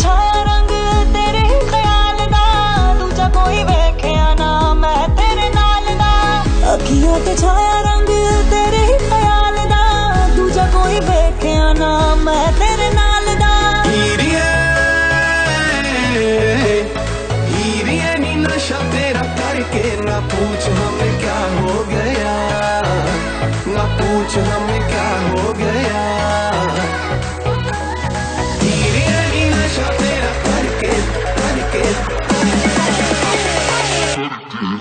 छाया रंग तेरे ख्याल दा, दूजा कोई वेख्या ना मैं तेरे नाल दा। अखियों ते छाया रंग तेरे ख्याल दा, दूजा कोई वेख्या ना मैं तेरे नाल दा। हीरिए नी नशा तेरा करके ना पूछ हमें क्या हो गया, ना पूछ हमें क्या हो गया। हीरिए नी नशा तेरा करके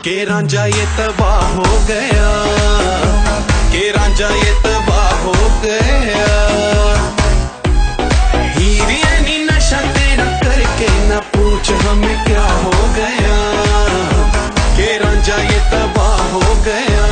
के रांझा ये तबाह हो गया, के रांझा ये तबाह हो गया। हीरिए नी नशा तेरा करके ना पूछ हमें क्या हो गया, के रांझा ये तबाह हो गया।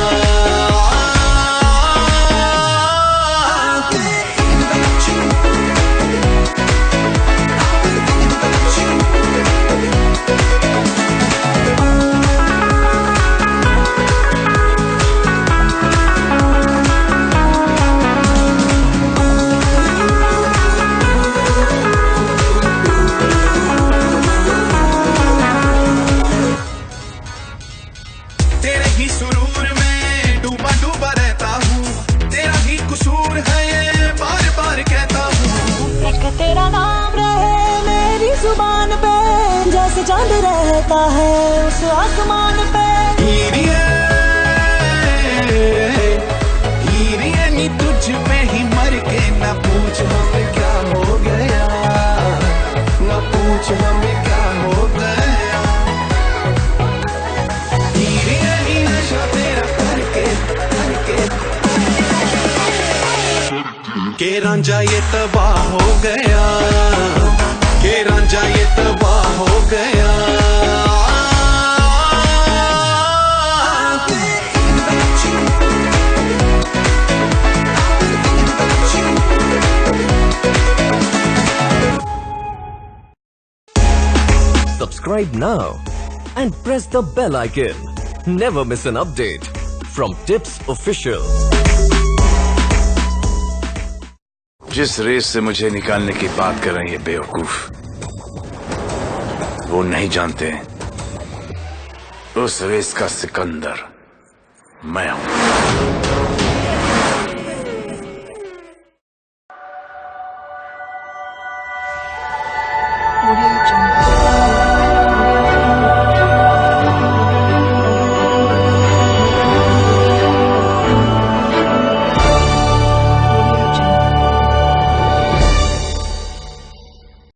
तेरे ही सुरूर में डूबा डूबा रहता हूँ, तेरा ही कसूर है ये बार बार कहता हूँ। एक तेरा नाम रहे मेरी जुबान पे, जैसे चांद रहता है उस आसमान पे। हीरिए नी तुझ पे ही मर के ना पूछ हमें क्या हो गया, ना पूछ हमें क्या हो गया। हीरिए नी नशा तेरा करके के रांझा ये तबाह हो गया, के रांझा ये तबाह हो गया। Subscribe now and press the bell icon. Never miss an update from Tips Official. जिस रेस से मुझे निकालने की बात कर रहे हैं ये बेवकूफ, वो नहीं जानते उस रेस का सिकंदर मैं हूं।